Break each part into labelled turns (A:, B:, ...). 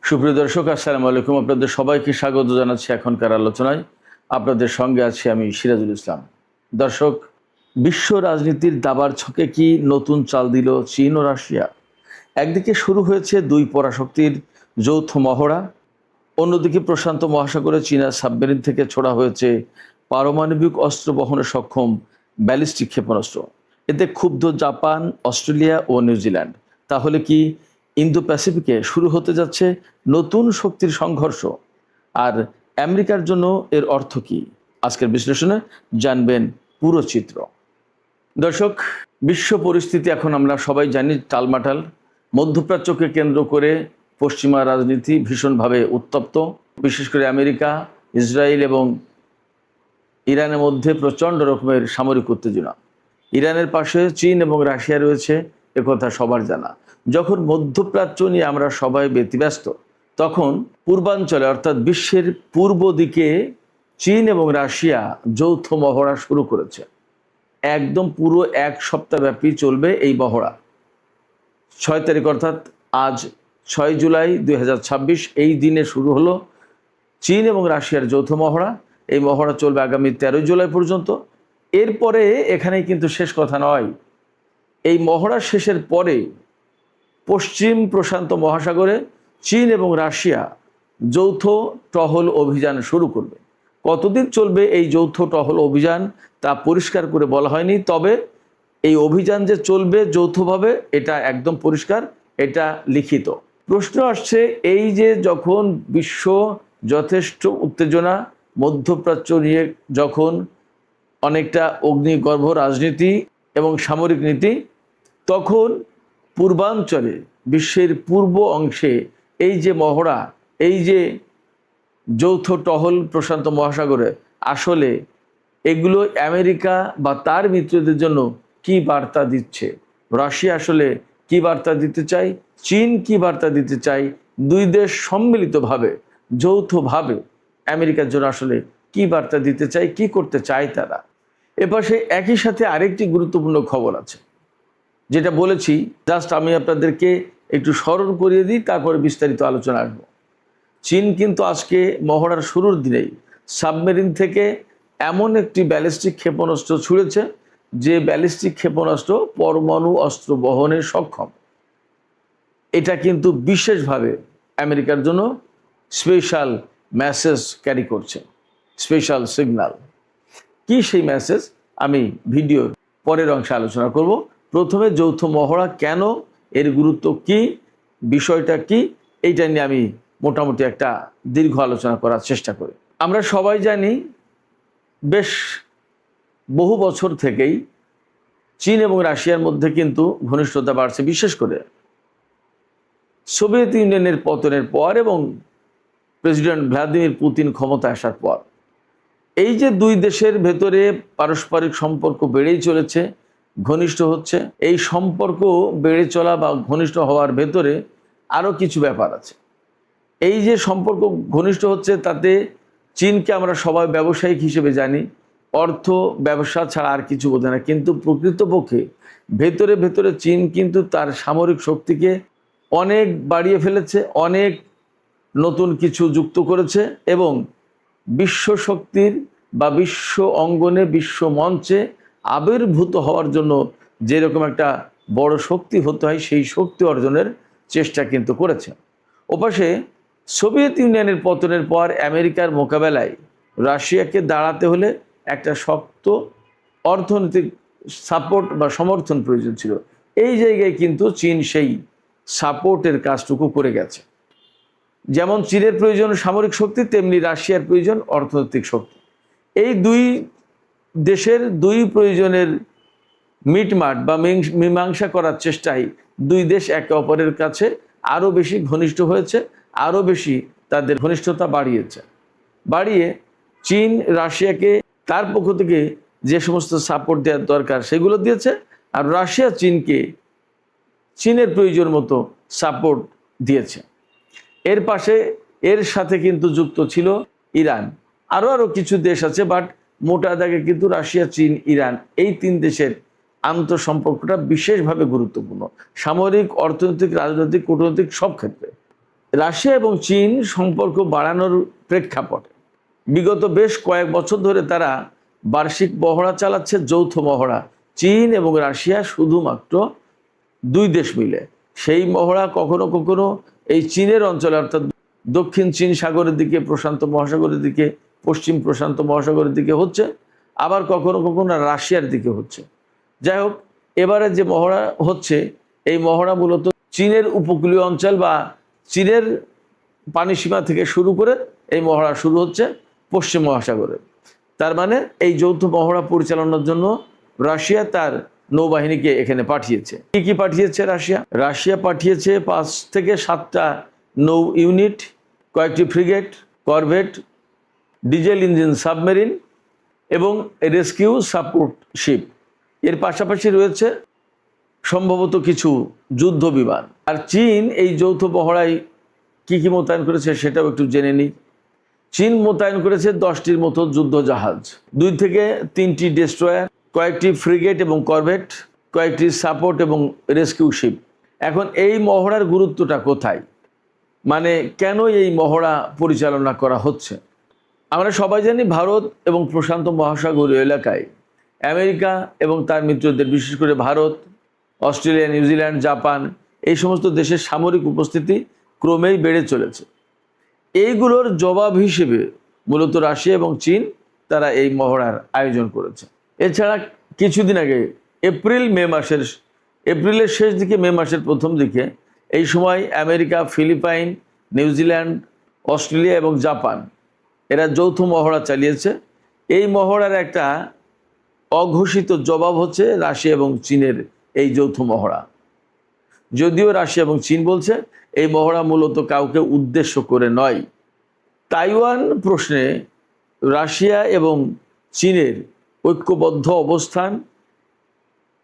A: সুপ্রিয় দর্শক, আসসালামু আলাইকুম। আপনাদের সবাইকে স্বাগত জানাচ্ছি এখনকার আলোচনায়। আপনাদের সঙ্গে আছি আমি সিরাজুল ইসলাম। দর্শক, বিশ্ব রাজনীতির দাবার ছকে কি নতুন চাল দিল চীন ও রাশিয়া? একদিকে শুরু হয়েছে দুই পরাশক্তির যৌথ মহড়া, অন্যদিকে প্রশান্ত মহাসাগরে চীনা সাবমেরিন থেকে ছোড়া হয়েছে পারমাণবিক অস্ত্র বহনে সক্ষম ব্যালিস্টিক ক্ষেপণাস্ত্র। এতে ক্ষুব্ধ জাপান, অস্ট্রেলিয়া ও নিউজিল্যান্ড। তাহলে কি ইন্দো প্যাসিফিকে শুরু হতে যাচ্ছে নতুন শক্তির সংঘর্ষ? আর আমেরিকার জন্য এর অর্থ কি? আজকের বিশ্লেষণে জানবেন পুরো চিত্র। দর্শক, বিশ্ব পরিস্থিতি এখন আমরা সবাই জানি টালমাটাল। মধ্যপ্রাচ্যকে কেন্দ্র করে পশ্চিমা রাজনীতি ভীষণভাবে উত্তপ্ত। বিশেষ করে আমেরিকা, ইসরায়েল এবং ইরানের মধ্যে প্রচণ্ড রকমের সামরিক উত্তেজনা। ইরানের পাশে চীন এবং রাশিয়া রয়েছে, একথা সবার জানা। যখন মধ্যপ্রাচ্য নিয়ে আমরা সবাই ব্যতিব্যস্ত, তখন পূর্বাঞ্চলে অর্থাৎ বিশ্বের পূর্ব দিকে চীন এবং রাশিয়া যৌথ মহড়া শুরু করেছে। একদম পুরো এক সপ্তাহ ব্যাপী চলবে এই মহড়া। 6 তারিখ অর্থাৎ আজ 6 জুলাই 2026 এই দিনে শুরু হলো চীন এবং রাশিয়ার যৌথ মহড়া। এই মহড়া চলবে আগামী 13 জুলাই পর্যন্ত। এরপরে এখানেই কিন্তু শেষ কথা নয়। এই মহড়া শেষের পরে পশ্চিম প্রশান্ত মহাসাগরে চীন এবং রাশিয়া যৌথ টহল অভিযান শুরু করবে। কতদিন চলবে এই যৌথ টহল অভিযান তা পরিষ্কার করে বলা হয়নি, তবে এই অভিযান যে চলবে যৌথভাবে এটা একদম পরিষ্কার, এটা লিখিত। প্রশ্ন আসছে, এই যে যখন বিশ্ব যথেষ্ট উত্তেজনা, মধ্যপ্রাচ্য নিয়ে যখন অনেকটা অগ্নিগর্ভ রাজনীতি এবং সামরিক নীতি, তখন পূর্বাঞ্চলে বিশ্বের পূর্ব অংশে এই যে মহড়া, এই যে যৌথ টহল প্রশান্ত মহাসাগরে, আসলে এগুলো আমেরিকা বা তার মিত্রদের জন্য কি বার্তা দিচ্ছে? রাশিয়া আসলে কি বার্তা দিতে চায়? চীন কি বার্তা দিতে চায়? দুই দেশ সম্মিলিতভাবে যৌথভাবে আমেরিকার জন্য আসলে কি বার্তা দিতে চায়, কি করতে চায় তারা? এপাশে একই সাথে আরেকটি গুরুত্বপূর্ণ খবর আছে, যেটা বলেছি, জাস্ট আমি আপনাদেরকে একটু স্মরণ করিয়ে দিই, তারপরে বিস্তারিত আলোচনা আসবো। চীন কিন্তু আজকে মহড়ার শুরুর দিনেই সাবমেরিন থেকে এমন একটি ব্যালিস্টিক ক্ষেপণাস্ত্র ছুড়েছে যে ব্যালিস্টিক ক্ষেপণাস্ত্র পরমাণু অস্ত্র বহনে সক্ষম। এটা কিন্তু বিশেষভাবে আমেরিকার জন্য স্পেশাল মেসেজ ক্যারি করছে, স্পেশাল সিগন্যাল। কি সেই মেসেজ আমি ভিডিওর পরের অংশে আলোচনা করব। প্রথমে যৌথ মহড়া কেন, এর গুরুত্ব কি, বিষয়টা কি, এইটা নিয়ে আমি মোটামুটি একটা দীর্ঘ আলোচনা করার চেষ্টা করি। আমরা সবাই জানি বেশ বহু বছর থেকেই চীন এবং রাশিয়ার মধ্যে কিন্তু ঘনিষ্ঠতা বাড়ছে, বিশেষ করে সোভিয়েত ইউনিয়নের পতনের পর এবং প্রেসিডেন্ট ভ্লাদিমির পুতিন ক্ষমতা আসার পর। এই যে দুই দেশের ভেতরে পারস্পরিক সম্পর্ক বেড়েই চলেছে, ঘনিষ্ঠ হচ্ছে। এই সম্পর্ক বেড়ে চলা বা ঘনিষ্ঠ হওয়ার ভেতরে আরও কিছু ব্যাপার আছে। এই যে সম্পর্ক ঘনিষ্ঠ হচ্ছে, তাতে চীনকে আমরা সবাই ব্যবসায়িক হিসেবে জানি, অর্থ ব্যবসা ছাড়া আর কিছু বোঝে না। কিন্তু প্রকৃতপক্ষে ভেতরে ভেতরে চীন কিন্তু তার সামরিক শক্তিকে অনেক বাড়িয়ে ফেলেছে, অনেক নতুন কিছু যুক্ত করেছে এবং বিশ্ব শক্তির বা বিশ্ব অঙ্গনে, বিশ্ব মঞ্চে আবির্ভূত হওয়ার জন্য যেরকম একটা বড় শক্তি হতে হয়, সেই শক্তি অর্জনের চেষ্টা কিন্তু করেছে। ওপাশে সোভিয়েত ইউনিয়নের পতনের পর আমেরিকার মোকাবেলায় রাশিয়াকে দাঁড়াতে হলে একটা শক্ত অর্থনৈতিক সাপোর্ট বা সমর্থন প্রয়োজন ছিল। এই জায়গায় কিন্তু চীন সেই সাপোর্টের কাজটুকু করে গেছে। যেমন চীনের প্রয়োজন সামরিক শক্তি, তেমনি রাশিয়ার প্রয়োজন অর্থনৈতিক শক্তি। এই দুই দেশের দুই প্রয়োজনের মিটমাট বা মীমাংসা করার চেষ্টায় দুই দেশ একে অপরের কাছে আরও বেশি ঘনিষ্ঠ হয়েছে, আরও বেশি তাদের ঘনিষ্ঠতা বাড়িয়ে চীন রাশিয়াকে তার পক্ষ থেকে যে সমস্ত সাপোর্ট দেওয়ার দরকার সেগুলো দিয়েছে, আর রাশিয়া চীনকে চীনের প্রয়োজন মতো সাপোর্ট দিয়েছে। এর সাথে কিন্তু যুক্ত ছিল ইরান, আরও কিছু দেশ আছে, বাট মোটা দাগে কিন্তু রাশিয়া, চীন, ইরান এই তিন দেশের আন্তঃসম্পর্কটা বিশেষভাবে গুরুত্বপূর্ণ, সামরিক, অর্থনৈতিক, রাজনৈতিক, কূটনৈতিক সব ক্ষেত্রে। রাশিয়া এবং চীন সম্পর্ক বাড়ানোর প্রেক্ষাপটে বিগত বেশ কয়েক বছর ধরে তারা বার্ষিক মহড়া চালাচ্ছে, যৌথ মহড়া। চীন এবং রাশিয়া শুধুমাত্র দুই দেশ মিলে। সেই মহড়া কখনো কখনো এই চীনের অঞ্চলে অর্থাৎ দক্ষিণ চীন সাগরের দিকে, প্রশান্ত মহাসাগরের দিকে, পশ্চিম প্রশান্ত মহাসাগরের দিকে হচ্ছে, আবার কখনো কখনো রাশিয়ার দিকে হচ্ছে। যাই হোক, এবারে যে মহড়া হচ্ছে এই মহড়া মূলত চীনের উপকূলীয় অঞ্চল বা চীনের পানিসীমা থেকে শুরু করে এই মহড়া শুরু হচ্ছে পশ্চিম মহাসাগরে। তার মানে এই যৌথ মহড়া পরিচালনার জন্য রাশিয়া তার নৌবাহিনীকে এখানে পাঠিয়েছে। কি কি পাঠিয়েছে রাশিয়া পাঠিয়েছে 5 থেকে 7টা নৌ ইউনিট, কয়েকটি frigate, corvette, diesel engine submarine এবং রেস্কিউ সাপোর্ট শিপ। এর পাশাপাশি রয়েছে সম্ভবত কিছু যুদ্ধ বিমান। আর চীন এই যৌথ মহড়ায় কি কি মোতায়েন করেছে সেটাও একটু জেনে নিই। চীন মোতায়েন করেছে 10টির মতো যুদ্ধ জাহাজ, 2 থেকে 3টি ডেস্ট্রয়ার, কয়েকটি ফ্রিগেট এবং করভেট, কয়েকটি সাপোর্ট এবং রেস্কিউ শিপ। এখন এই মহড়ার গুরুত্বটা কোথায়, মানে কেন এই মহড়া পরিচালনা করা হচ্ছে? আমরা সবাই জানি ভারত এবং প্রশান্ত মহাসাগরীয় এলাকায় আমেরিকা এবং তার মিত্রদের, বিশেষ করে ভারত, অস্ট্রেলিয়া, নিউজিল্যান্ড, জাপান, এই সমস্ত দেশের সামরিক উপস্থিতি ক্রমেই বেড়ে চলেছে। এইগুলোর জবাব হিসেবে মূলত রাশিয়া এবং চীন তারা এই মহড়ার আয়োজন করেছে। এছাড়া কিছুদিন আগে এপ্রিলের শেষ দিকে, মে মাসের প্রথম দিকে, এই সময় আমেরিকা, ফিলিপাইন, নিউজিল্যান্ড, অস্ট্রেলিয়া এবং জাপান এরা যৌথ মহড়া চালিয়েছে। এই মহড়ার একটা অঘোষিত জবাব হচ্ছে রাশিয়া এবং চীনের এই যৌথ মহড়া। যদিও রাশিয়া এবং চীন বলছে এই মহড়া মূলত কাউকে উদ্দেশ্য করে নয়। তাইওয়ান প্রশ্নে রাশিয়া এবং চীনের ঐক্যবদ্ধ অবস্থান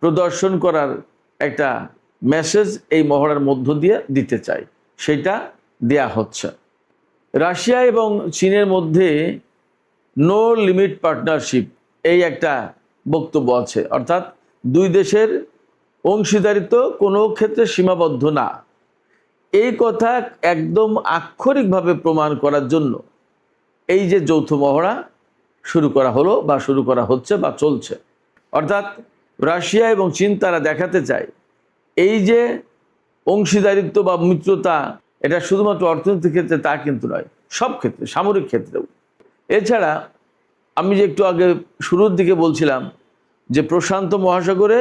A: প্রদর্শন করার একটা মেসেজ এই মহড়ার মধ্য দিয়ে দিতে চায়, সেটা দেয়া হচ্ছে। রাশিয়া এবং চীনের মধ্যে নো লিমিট পার্টনারশিপ এই একটা বক্তব্য আছে, অর্থাৎ দুই দেশের অংশীদারিত্ব কোনো ক্ষেত্রে সীমাবদ্ধ না। এই কথা একদম আক্ষরিকভাবে প্রমাণ করার জন্য এই যে যৌথ মহড়া শুরু করা হলো বা শুরু করা হচ্ছে বা চলছে, অর্থাৎ রাশিয়া এবং চীন তারা দেখাতে চায় এই যে অংশীদারিত্ব বা মিত্রতা, এটা শুধুমাত্র অর্থনৈতিক ক্ষেত্রে তা কিন্তু নয়, সব ক্ষেত্রে, সামরিক ক্ষেত্রেও। এছাড়া আমি যে একটু আগে শুরুর দিকে বলছিলাম যে প্রশান্ত মহাসাগরে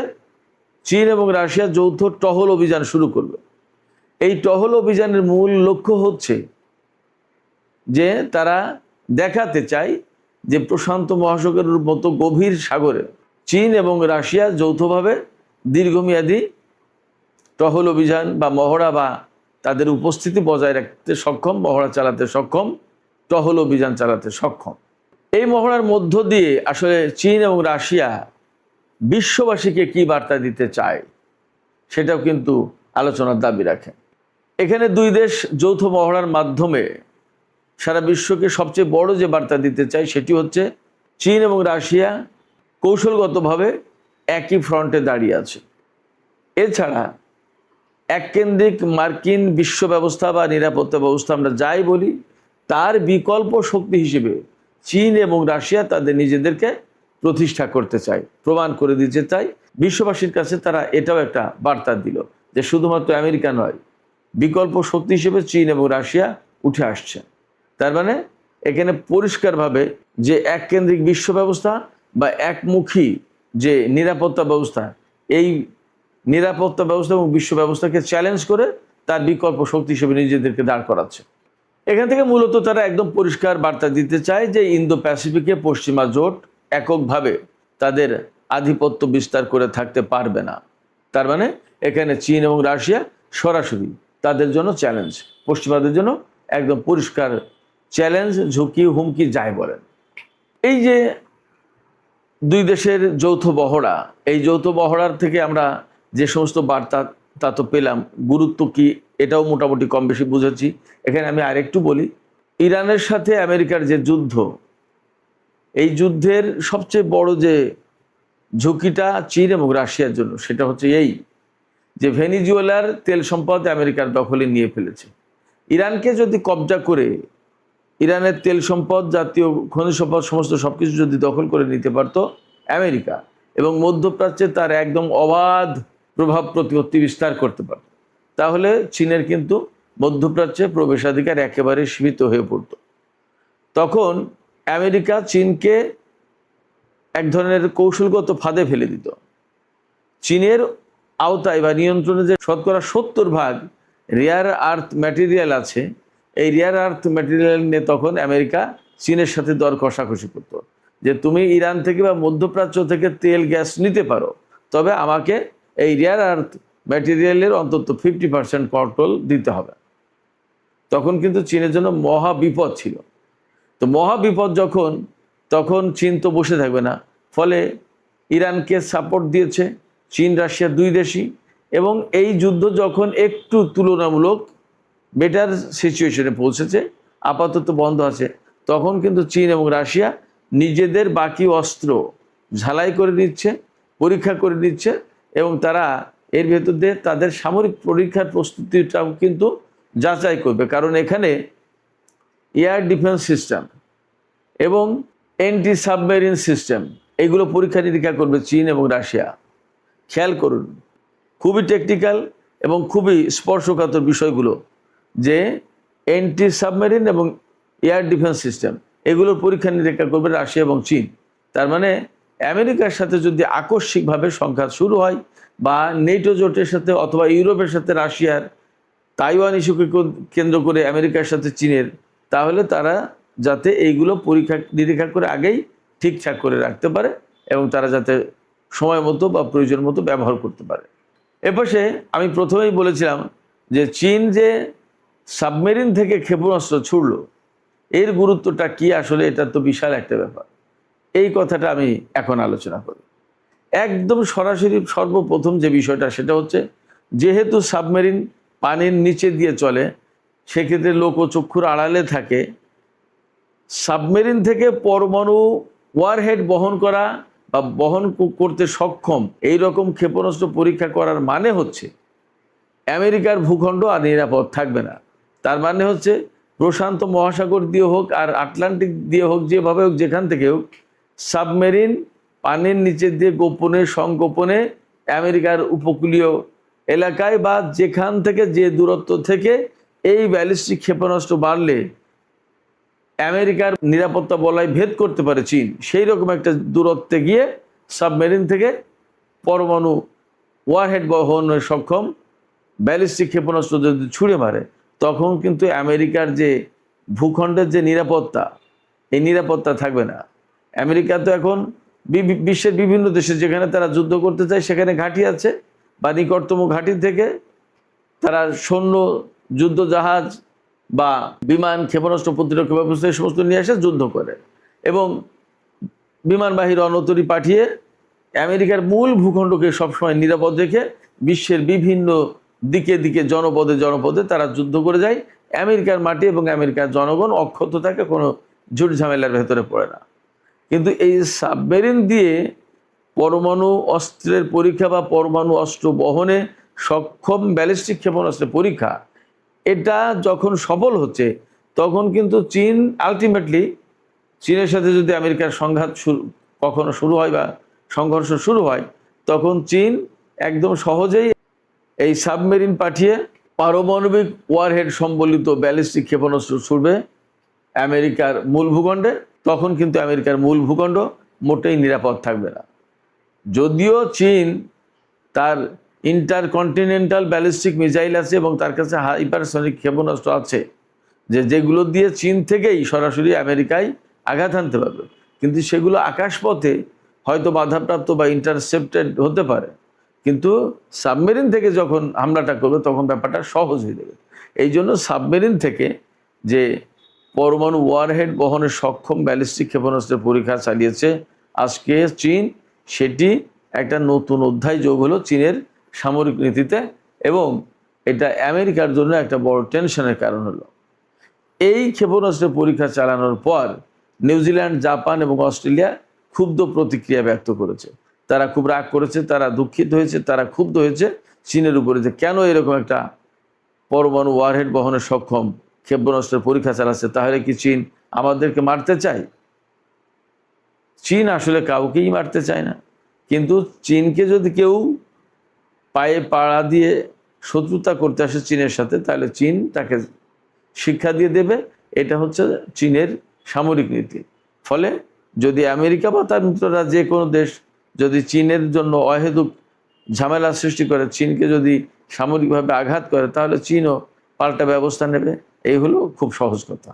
A: চীন এবং রাশিয়া যৌথ টহল অভিযান শুরু করবে। এই টহল অভিযানের মূল লক্ষ্য হচ্ছে যে তারা দেখাতে চায় যে প্রশান্ত মহাসাগরের মতো গভীর সাগরে চীন এবং রাশিয়া যৌথভাবে দীর্ঘমেয়াদী টহল অভিযান বা মহড়া বা তাদের উপস্থিতি বজায় রাখতে সক্ষম, মহড়া চালাতে সক্ষম, টহল অভিযান চালাতে সক্ষম। এই মহড়ার মধ্য দিয়ে আসলে চীন এবং রাশিয়া বিশ্ববাসীকে কি বার্তা দিতে চায় সেটাও কিন্তু আলোচনার দাবি রাখে। এখানে দুই দেশ যৌথ মহড়ার মাধ্যমে সারা বিশ্বকে সবচেয়ে বড় যে বার্তা দিতে চায় সেটি হচ্ছে চীন এবং রাশিয়া কৌশলগতভাবে একই ফ্রন্টে দাঁড়িয়ে আছে। এছাড়া এককেন্দ্রিক মার্কিন বিশ্ব ব্যবস্থা বা নিরাপত্তা ব্যবস্থা আমরা যাই বলি, তার বিকল্প শক্তি হিসেবে চীন এবং রাশিয়া তাদের নিজেদেরকে প্রতিষ্ঠা করতে চায়, প্রমাণ করে দিতে চায় বিশ্ববাসীর কাছে। তারা এটাও একটা বার্তা দিল যে শুধুমাত্র আমেরিকা নয়, বিকল্প শক্তি হিসেবে চীন এবং রাশিয়া উঠে আসছে। তার মানে এখানে পরিষ্কারভাবে যে এককেন্দ্রিক বিশ্ব ব্যবস্থা বা একমুখী যে নিরাপত্তা ব্যবস্থা, এই নিরাপত্তা ব্যবস্থা এবং বিশ্ব ব্যবস্থাকে চ্যালেঞ্জ করে তার বিকল্প শক্তি হিসেবে নিজেদেরকে দাঁড় করাচ্ছে। এখান থেকে মূলত তারা একদম পরিষ্কার বার্তা দিতে চায় যে ইন্দো প্যাসিফিকে পশ্চিমা জোট এককভাবে তাদের আধিপত্য বিস্তার করে থাকতে পারবে না। তার মানে এখানে চীন এবং রাশিয়া সরাসরি তাদের জন্য চ্যালেঞ্জ, পশ্চিমাদের জন্য একদম পরিষ্কার চ্যালেঞ্জ, ঝুঁকি, হুমকি যাই বলেন। এই যে দুই দেশের যৌথ মহড়া, এই যৌথ মহড়ার থেকে আমরা যে সমস্ত বার্তা তা তো পেলাম, গুরুত্ব কি এটাও মোটামুটি কম বেশি বুঝেছি। এখানে আমি আরেকটু বলি, ইরানের সাথে আমেরিকার যে যুদ্ধ, এই যুদ্ধের সবচেয়ে বড় যে ঝুঁকিটা চীন এবং রাশিয়ার জন্য, সেটা হচ্ছে এই যে ভেনিজুয়েলার তেল সম্পদ আমেরিকার দখলে নিয়ে ফেলেছে। ইরানকে যদি কবজা করে ইরানের তেল সম্পদ, জাতীয় খনিজ সম্পদ, সমস্ত সবকিছু যদি দখল করে নিতে পারত আমেরিকা, এবং মধ্যপ্রাচ্যে তার একদম অবাধ প্রভাব প্রতিপত্তি বিস্তার করতে পারত, তাহলে চীনের কিন্তু মধ্যপ্রাচ্যে প্রবেশাধিকার একেবারে সীমিত হয়ে পড়ত। তখন আমেরিকা চীনকে এক ধরনের কৌশলগত ফাঁদে ফেলে দিত। চীনের আওতায় বা নিয়ন্ত্রণে যে শতকরা 70% রেয়ার আর্থ ম্যাটেরিয়াল আছে, এই রেয়ার আর্থ ম্যাটেরিয়াল নিয়ে তখন আমেরিকা চীনের সাথে দর কষাকষি করতো, যে তুমি ইরান থেকে বা মধ্যপ্রাচ্য থেকে তেল গ্যাস নিতে পারো, তবে আমাকে এই রেয়ার আর্থ ম্যাটেরিয়ালের অন্তত 50% কন্ট্রোল দিতে হবে। তখন কিন্তু চীনের জন্য মহা বিপদ ছিল। তো মহা বিপদ যখন, তখন চীন তো বসে থাকবে না, ফলে ইরানকে সাপোর্ট দিয়েছে চীন, রাশিয়া দুই দেশই। এবং এই যুদ্ধ যখন একটু তুলনামূলক বেটার সিচুয়েশনে পৌঁছেছে, আপাতত বন্ধ আছে, তখন কিন্তু চীন এবং রাশিয়া নিজেদের বাকি অস্ত্র ঝালাই করে নিচ্ছে, পরীক্ষা করে নিচ্ছে, এবং তারা এর ভেতর দিয়ে তাদের সামরিক পরীক্ষার প্রস্তুতিটাও কিন্তু যাচাই করবে। কারণ এখানে এয়ার ডিফেন্স সিস্টেম এবং অ্যান্টি সাবমেরিন সিস্টেম, এগুলো পরীক্ষা নিরীক্ষা করবে চীন এবং রাশিয়া। খেয়াল করুন, খুবই টেকনিক্যাল এবং খুবই স্পর্শকাতর বিষয়গুলো, যে অ্যান্টি সাবমেরিন এবং এয়ার ডিফেন্স সিস্টেম এগুলোর পরীক্ষা নিরীক্ষা করবে রাশিয়া এবং চীন। তার মানে আমেরিকার সাথে যদি আকস্মিকভাবে সংঘাত শুরু হয়, বা নেটো জোটের সাথে অথবা ইউরোপের সাথে রাশিয়ার, তাইওয়ান ইস্যুকে কেন্দ্র করে আমেরিকার সাথে চীনের, তাহলে তারা যাতে এইগুলো পরীক্ষা নিরীক্ষা করে আগেই ঠিকঠাক করে রাখতে পারে, এবং তারা যাতে সময় মতো বা প্রয়োজন মতো ব্যবহার করতে পারে। এপাশে আমি প্রথমেই বলেছিলাম যে চীন যে সাবমেরিন থেকে ক্ষেপণাস্ত্র ছুড়ল, এর গুরুত্বটা কি আসলে, এটা তো বিশাল একটা ব্যাপার। এই কথাটা আমি এখন আলোচনা করি। একদম সরাসরি সর্বপ্রথম যে বিষয়টা, সেটা হচ্ছে, যেহেতু সাবমেরিন পানির নিচে দিয়ে চলে, সেক্ষেত্রে লোকচক্ষুর আড়ালে থাকে। সাবমেরিন থেকে পরমাণু ওয়ারহেড বহন করা বা বহন করতে সক্ষম এই রকম ক্ষেপণাস্ত্র পরীক্ষা করার মানে হচ্ছে আমেরিকার ভূখণ্ড আর নিরাপদ থাকবে না। তার মানে হচ্ছে প্রশান্ত মহাসাগর দিয়ে হোক আর আটলান্টিক দিয়ে হোক, যেভাবে হোক, যেখান থেকে হোক, সাবমেরিন পানির নিচে দিয়ে গোপনে সংগোপনে আমেরিকার উপকূলীয় এলাকায় বা যেখান থেকে যে দূরত্ব থেকে এই ব্যালিস্টিক ক্ষেপণাস্ত্র বাড়লে আমেরিকার নিরাপত্তা বলয় ভেদ করতে পারে চীন, সেই রকম একটা দূরত্বে গিয়ে সাবমেরিন থেকে পরমাণু ওয়ারহেড বহনের সক্ষম ব্যালিস্টিক ক্ষেপণাস্ত্র যদি ছুঁড়ে মারে, তখন কিন্তু আমেরিকার যে ভূখণ্ডের যে নিরাপত্তা, এই নিরাপত্তা থাকবে না। আমেরিকা তো এখন বিশ্বের বিভিন্ন দেশে যেখানে তারা যুদ্ধ করতে চায়, সেখানে ঘাঁটি আছে, বা নিকটতম ঘাঁটি থেকে তারা সৈন্য, যুদ্ধ জাহাজ বা বিমান, ক্ষেপণাস্ত্র প্রতিরক্ষা ব্যবস্থা এই সমস্ত নিয়ে এসে যুদ্ধ করে, এবং বিমানবাহী রণতরী পাঠিয়ে আমেরিকার মূল ভূখণ্ডকে সবসময় নিরাপদ রেখে বিশ্বের বিভিন্ন দিকে দিকে জনপদে জনপদে তারা যুদ্ধ করে যায়। আমেরিকার মাটি এবং আমেরিকার জনগণ অক্ষত থাকে, কোনো ঝুট ঝামেলার ভেতরে পড়ে না। কিন্তু এই সাবমেরিন দিয়ে পরমাণু অস্ত্রের পরীক্ষা বা পরমাণু অস্ত্র বহনে সক্ষম ব্যালিস্টিক ক্ষেপণাস্ত্রের পরীক্ষা, এটা যখন সফল হচ্ছে, তখন কিন্তু চীন আলটিমেটলি, চীনের সাথে যদি আমেরিকার সংঘাত কখনো শুরু হয় বা সংঘর্ষ শুরু হয়, তখন চীন একদম সহজেই এই সাবমেরিন পাঠিয়ে পারমাণবিক ওয়ারহেড সম্বলিত ব্যালিস্টিক ক্ষেপণাস্ত্র ছুড়বে আমেরিকার মূল ভূখণ্ডে। তখন কিন্তু আমেরিকার মূল ভূখণ্ড মোটেই নিরাপদ থাকবে না। যদিও চীন তার ইন্টারকন্টিনেন্টাল ব্যালিস্টিক মিসাইল আছে এবং তার কাছে হাইপারসনিক ক্ষেপণাস্ত্র আছে, যেগুলো দিয়ে চীন থেকেই সরাসরি আমেরিকায় আঘাত হানতে পারবে, কিন্তু সেগুলো আকাশপথে হয়তো বাধাপ্রাপ্ত বা ইন্টারসেপ্টেড হতে পারে, কিন্তু সাবমেরিন থেকে যখন হামলাটা করবে তখন ব্যাপারটা সহজ হয়ে যাবে। এই জন্য সাবমেরিন থেকে যে পরমাণু ওয়ারহেড বহনের সক্ষম ব্যালিস্টিক ক্ষেপণাস্ত্রের পরীক্ষা চালিয়েছে আজকে চীন, সেটি একটা নতুন অধ্যায় যোগ হলো চীনের সামরিক নীতিতে, এবং এটা আমেরিকার জন্য একটা বড় টেনশনের কারণ হলো। এই ক্ষেপণাস্ত্রের পরীক্ষা চালানোর পর নিউজিল্যান্ড, জাপান এবং অস্ট্রেলিয়া ক্ষুব্ধ প্রতিক্রিয়া ব্যক্ত করেছে। তারা খুব রাগ করেছে, তারা দুঃখিত হয়েছে, তারা ক্ষুব্ধ হয়েছে চীনের উপরে, যে কেন এরকম একটা পরমাণু ওয়ারহেড বহনে সক্ষম ক্ষেপণাস্ত্রের পরীক্ষা চালাচ্ছে, তাহলে কি চীন আমাদেরকে মারতে চায়? চীন আসলে কাউকেই মারতে চায় না, কিন্তু চীনকে যদি কেউ পায়ে পাড়া দিয়ে শত্রুতা করতে আসে চীনের সাথে, তাহলে চীন তাকে শিক্ষা দিয়ে দেবে। এটা হচ্ছে চীনের সামরিক নীতি। ফলে যদি আমেরিকা বা তার মিত্ররা যে কোনো দেশ যদি চীনের জন্য অহেতুক ঝামেলা সৃষ্টি করে, চীনকে যদি সামরিকভাবে আঘাত করে, তাহলে চীনও পাল্টা ব্যবস্থা নেবে। এই হলো খুব সহজ কথা।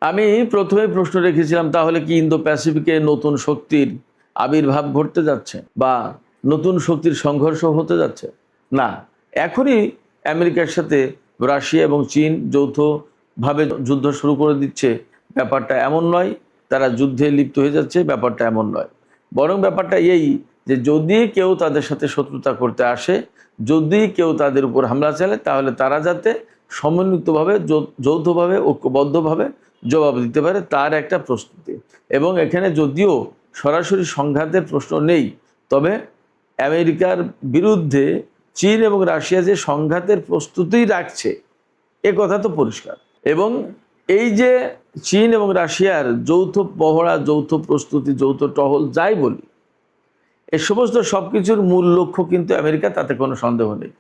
A: আমি প্রথমে প্রশ্ন রেখেছিলাম, তাহলে কি ইন্দো প্যাসিফিকে নতুন শক্তির আবির্ভাব ঘটতে যাচ্ছে বা নতুন শক্তির সংঘর্ষ হতে যাচ্ছে? না, এখনই আমেরিকার সাথে রাশিয়া এবং চীন যৌথভাবে যুদ্ধ শুরু করে দিচ্ছে, ব্যাপারটা এমন নয়। তারা যুদ্ধে লিপ্ত হয়ে যাচ্ছে, ব্যাপারটা এমন নয়। বরং ব্যাপারটা এই যে যদি কেউ তাদের সাথে শত্রুতা করতে আসে, যদি কেউ তাদের উপর হামলা চালায়, তাহলে তারা যাতে সমন্বিতভাবে যৌথভাবে ঐক্যবদ্ধভাবে জবাব দিতে পারে, তার একটা প্রস্তুতি। এবং এখানে যদিও সরাসরি সংঘাতের প্রশ্ন নেই, তবে আমেরিকার বিরুদ্ধে চীন এবং রাশিয়া যে সংঘাতের প্রস্তুতি রাখছে, এ কথা তো পরিষ্কার। এবং এই যে চীন এবং রাশিয়ার যৌথ পহড়া, যৌথ প্রস্তুতি, যৌথ টহল যাই বলি, এই সমস্ত সব কিছুর মূল লক্ষ্য কিন্তু আমেরিকা, তাতে কোনো সন্দেহ নেই।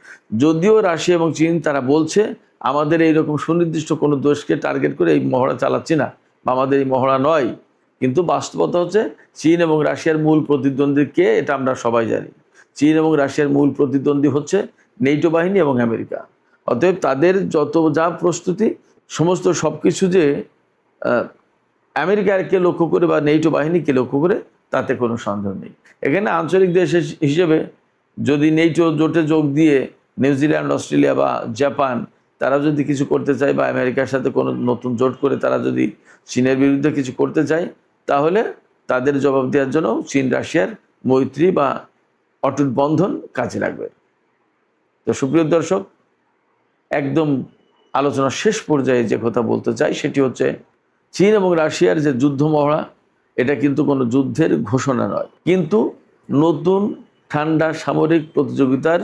A: যদিও রাশিয়া এবং চীন তারা বলছে আমাদের এইরকম সুনির্দিষ্ট কোনো দেশকে টার্গেট করে এই মহড়া চালাচ্ছি না, বা আমাদের এই মহড়া নয়, কিন্তু বাস্তবতা হচ্ছে চীন এবং রাশিয়ার মূল প্রতিদ্বন্দ্বী কে, এটা আমরা সবাই জানি। চীন এবং রাশিয়ার মূল প্রতিদ্বন্দ্বী হচ্ছে নেটো বাহিনী এবং আমেরিকা। অতএব তাদের যত যা প্রস্তুতি, সমস্ত সব কিছু যে আমেরিকাকে লক্ষ্য করে বা নেটো বাহিনীকে লক্ষ্য করে, তাতে কোনো সন্দেহ নেই। এখানে আঞ্চলিক দেশ হিসেবে যদি নেটো জোটে যোগ দিয়ে নিউজিল্যান্ড, অস্ট্রেলিয়া বা জাপান তারা যদি কিছু করতে চায়, বা আমেরিকার সাথে কোনো নতুন জোট করে তারা যদি চীনের বিরুদ্ধে কিছু করতে চায়, তাহলে তাদের জবাব দেওয়ার জন্য চীন রাশিয়ার মৈত্রী বা অটুট বন্ধন কাজে লাগবে। তো সুপ্রিয় দর্শক, একদম আলোচনার শেষ পর্যায়ে যে কথা বলতে চাই সেটি হচ্ছে, চীন এবং রাশিয়ার যে যুদ্ধ মহড়া, এটা কিন্তু কোনো যুদ্ধের ঘোষণা নয়, কিন্তু নতুন ঠান্ডা সামরিক প্রতিযোগিতার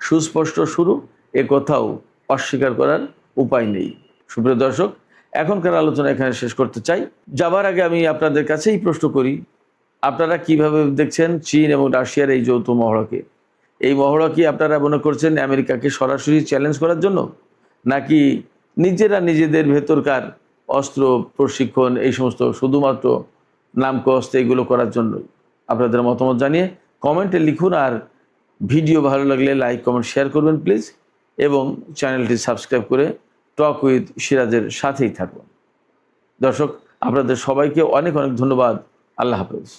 A: সুস্পষ্ট শুরু, এ কথাও অস্বীকার করার উপায় নেই। সুপ্রিয় দর্শক, এখনকার আলোচনা এখানে শেষ করতে চাই। যাবার আগে আমি আপনাদের কাছেই প্রশ্ন করি, আপনারা কিভাবে দেখছেন চীন এবং রাশিয়ার এই যৌথ মহড়াকে? এই মহড়া কি আপনারা মনে করছেন আমেরিকাকে সরাসরি চ্যালেঞ্জ করার জন্য, নাকি নিজেরা নিজেদের ভেতরকার অস্ত্র প্রশিক্ষণ, এই সমস্ত শুধুমাত্র নামকস্ত এগুলো করার জন্য? আপনাদের মতামত জানিয়ে কমেন্টে লিখুন। আর ভিডিও ভালো লাগলে লাইক, কমেন্ট, শেয়ার করবেন প্লিজ, এবং চ্যানেলটি সাবস্ক্রাইব করে টক উইথ সিরাজের সাথেই থাকুন। দর্শক, আপনাদের সবাইকে অনেক অনেক ধন্যবাদ। আল্লাহ হাফেজ।